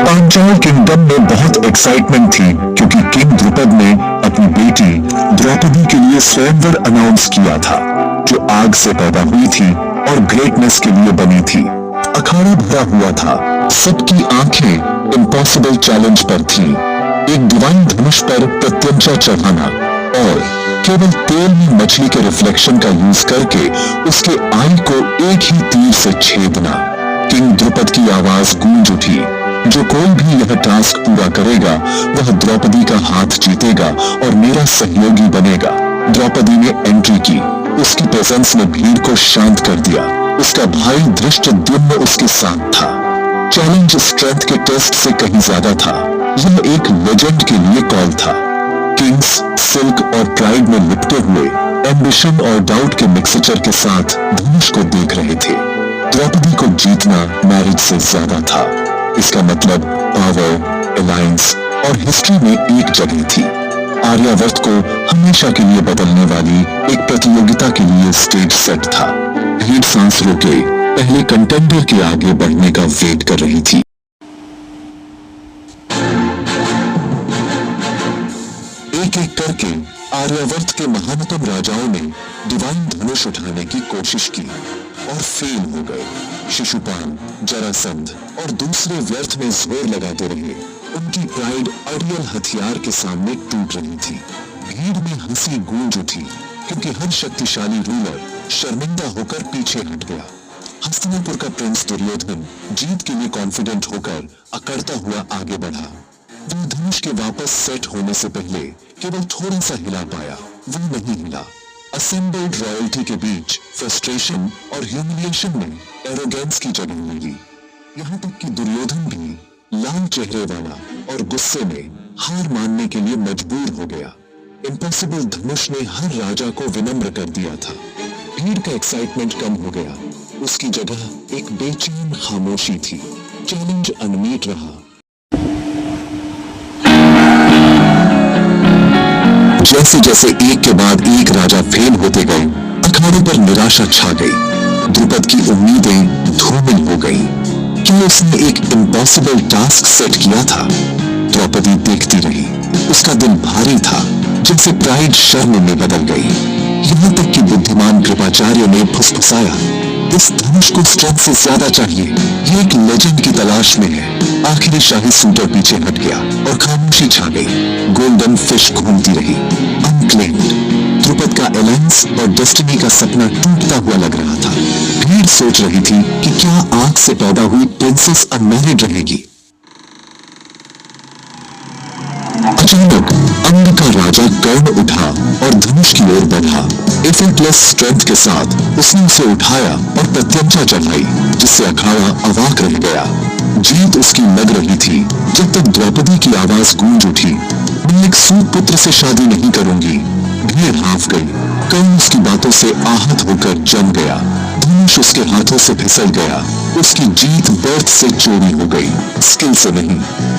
Panchal kingdom में बहुत excitement थी क्योंकि किंग द्रुपद ने अपनी बेटी द्रौपदी के लिए स्वयंवर अनाउंस किया था, जो आग से पैदा हुई थी और ग्रेटनेस के लिए बनी थी। अखाड़ा भरा हुआ था, सबकी आंखें इम्पॉसिबल चैलेंज पर थी। एक डिवाइन धनुष पर प्रत्यंचा चढ़ाना और केवल तेल में मछली के रिफ्लेक्शन का यूज करके उसके आई को एक ही तीर से छेदना। किंग द्रुपद की आवाज गूंज उठी, जो कोई भी यह टास्क पूरा करेगा वह द्रौपदी का हाथ जीतेगा और मेरा सहयोगी बनेगा। द्रौपदी ने एंट्री की, उसकी प्रेजेंस ने भीड़ को शांत कर दिया। उसका भाई धृष्टद्युम्न उसके साथ था। चैलेंज स्ट्रेंथ के टेस्ट से कहीं ज्यादा था, यह एक लेजेंड के लिए कॉल था। किंग्स सिल्क और प्राइड में लिपटे हुए एम्बिशन और डाउट के मिक्सचर के साथ धनुष को देख रहे थे। द्रौपदी को जीतना मैरिज से ज्यादा था। इसका मतलब पावर, अलायंस और हिस्ट्री में एक जगह थी। आर्यावर्त को हमेशा के लिए बदलने वाली एक प्रतियोगिता के लिए स्टेज सेट था। भीड़ सांस रोके पहले कंटेंडर के आगे बढ़ने का वेट कर रही थी। एक एक करके आर्यावर्त के महानतम राजाओं ने डिवाइन धनुष उठाने की कोशिश की और फेल हो गए। शिशुपाल, जरासंध और दूसरे व्यर्थ में जोर लगाते रहे। उनकी प्राइड अड़ियल हथियार के सामने टूट रही थी। भीड़ में हंसी गूंज उठी क्योंकि हर शक्तिशाली रूलर शर्मिंदा होकर पीछे हट गया। हस्तिनापुर का प्रिंस दुर्योधन जीत के लिए कॉन्फिडेंट होकर अकड़ता हुआ आगे बढ़ा। वो धनुष के वापस सेट होने से पहले केवल थोड़ा सा हिला पाया, वो नहीं हिला। असेंबल्ड रॉयल्टी के बीच फ्रस्ट्रेशन और ह्यूमिलिएशन ने एरोगेंस की जगह ले ली। यहाँ तक कि दुर्योधन भी लाल चेहरे वाला और गुस्से में हार मानने के लिए मजबूर हो गया। इम्पॉसिबल धनुष ने हर राजा को विनम्र कर दिया था। भीड़ का एक्साइटमेंट कम हो गया, उसकी जगह एक बेचैन खामोशी थी। चैलेंज अनमीट रहा। जैसे जैसे एक के बाद एक राजा फेल होते गए, अखाड़े पर निराशा छा गई। द्रुपद की उम्मीदें धूमिल हो गईं। क्या उसने एक इम्पॉसिबल टास्क सेट किया था? द्रौपदी देखती रही, उसका दिल भारी था, जैसे प्राइड शर्म में बदल गई। यहाँ तक कि बुद्धिमान कृपाचार्य ने फुसफुसाया, इस धनुष को स्ट्रेंथ से ज्यादा चाहिए, ये एक लेजेंड की तलाश में है। आखिरी शाही सूटर पीछे हट गया और खामोशी छा गई। गोल्डन फिश घूमती रही, अनक्लेम्ड। द्रुपद का अलायंस और डेस्टिनी का सपना टूटता हुआ लग रहा था। भीड़ सोच रही थी कि क्या आग से पैदा हुई प्रिंसेस अनमैरिड रहेगी। अचानक अंग का राजा कर्ण उठा और धनुष की ओर बढ़ा। एफर्टलेस स्ट्रेंथ के साथ उसने उसे उठाया और प्रत्यंचा चढ़ाई, जिससे अखाड़ा अवाक रह गया। जीत उसकी लग रही थी जब तक द्रौपदी की आवाज गूंज उठी, मैं एक सूत पुत्र से शादी नहीं करूंगी। भीड़ हाँफ गई। कर्ण उसकी बातों से आहत होकर जम गया। धनुष उसके हाथों से फिसल गया। उसकी जीत बर्थ से चोरी हो गई, स्किल से नहीं।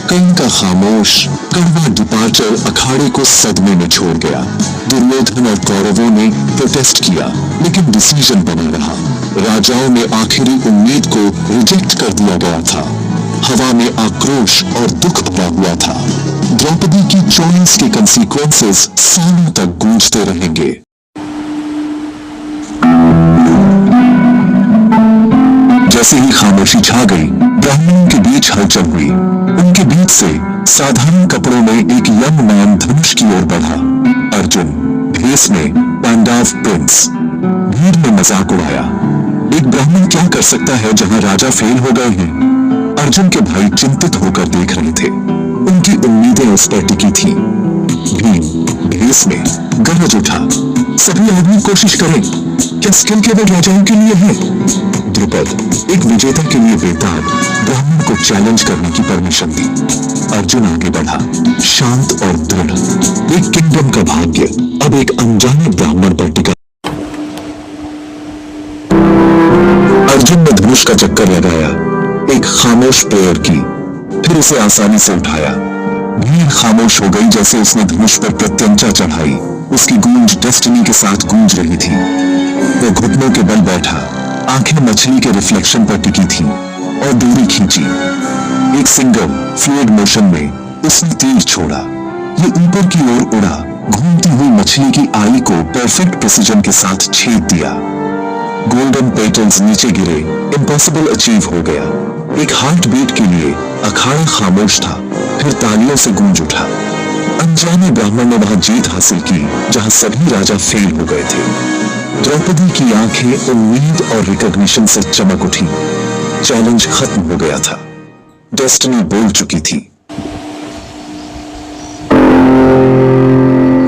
कर्ण का खामोश कड़वा डिपार्चर अखाड़े को सदमे में छोड़ गया। दुर्योधन और कौरवों ने प्रोटेस्ट किया, लेकिन डिसीजन बना रहा। राजाओं में आखिरी उम्मीद को रिजेक्ट कर दिया गया था। हवा में आक्रोश और दुख भरा हुआ था। द्रौपदी की चॉइस के कंसीक्वेंसेस सालों तक गूंजते रहेंगे। जैसे ही खामोशी छा गई, ब्राह्मणों के बीच हलचल हुई। उनके बीच से साधारण कपड़ों में एक यंग मैन धनुष की ओर बढ़ा। अर्जुन, भेष में पांडव प्रिंस। भीड़ ने मजाक उड़ाया, एक ब्राह्मण क्या कर सकता है जहां राजा फेल हो गए हैं। अर्जुन के भाई चिंतित होकर देख रहे थे, उनकी उम्मीदें उस पर टिकी थी। भीम भेष में गरज उठा, सभी आदमी कोशिश करें, क्या स्किल केवल राजाओं के लिए है? द्रुपद एक विजेता के लिए बेताब ब्राह्मण को चैलेंज करने की परमिशन दी। अर्जुन आगे बढ़ा, शांत और दृढ़। एक किंगडम का भाग्य अब एक अनजाने ब्राह्मण पर टिका। अर्जुन ने धनुष का चक्कर लगाया, एक खामोश प्रेयर की, फिर उसे आसानी से उठाया। भीड़ खामोश हो गई जैसे उसने धनुष पर प्रत्यंचा चढ़ाई। उसकी गूंज डेस्टिनी के साथ गूंज रही थी। वो घुटनों के बल बैठा, आंखें मछली के रिफ्लेक्शन पर टिकी थी। और डोरी खींची। एक सिंगल फ्लूइड मोशन में उसने तीर छोड़ा। ये ऊपर की ओर उड़ा, घूमती हुई मछली की आई को परफेक्ट प्रिसिजन के साथ छेद दिया। गोल्डन पेटल्स नीचे गिरे, इम्पॉसिबल अचीव हो गया। एक हार्ट बीट के लिए अखाड़ा खामोश था, फिर तालियों से गूंज उठा। अनजाने ब्राह्मण ने वहां जीत हासिल की जहां सभी राजा फेल हो गए थे। द्रौपदी की आंखें उम्मीद और रिकॉग्निशन से चमक उठी। चैलेंज खत्म हो गया था, डेस्टिनी बोल चुकी थी।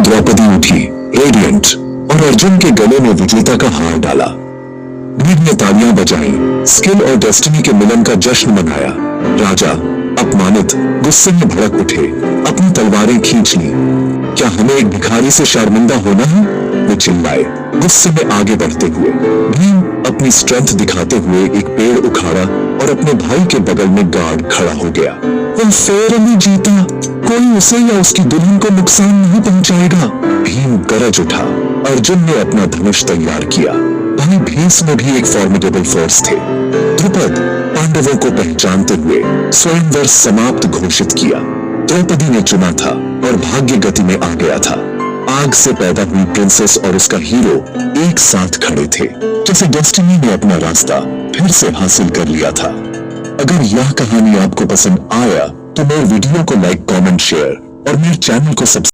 द्रौपदी उठी, रेडिएंट, और अर्जुन के गले में विजेता का हार डाला। भीड़ ने तालियां बजाई, स्किल और डेस्टिनी के मिलन का जश्न मनाया। राजा अपमानित, गुस्से में भड़क उठे, अपनी तलवारें खींच ली। क्या हमें एक भिखारी से शर्मिंदा होना है? वो चिल्लाए, गुस्से में आगे बढ़ते हुए। भीम अपनी स्ट्रेंथ दिखाते हुए एक पेड़ उखाड़ा और अपने भाई के बगल में गार्ड खड़ा हो गया। वो फेयरली जीता, कोई उसे या उसकी दुल्हन को नुकसान नहीं पहुंचाएगा। भीम गरज उठा। अर्जुन ने अपना धनुष तैयार किया। भाई भीष्म में भी एक फॉर्मिडेबल फोर्स थे। द्रुपद पांडवों को पहचानते हुए स्वयंवर समाप्त घोषित किया। द्रौपदी ने चुना था और भाग्य गति में आ गया था। आग से पैदा हुई प्रिंसेस और उसका हीरो एक साथ खड़े थे, जैसे डेस्टिनी ने अपना रास्ता फिर से हासिल कर लिया था। अगर यह कहानी आपको पसंद आया तो मेरे वीडियो को लाइक, कमेंट, शेयर और मेरे चैनल को सब्सक्राइब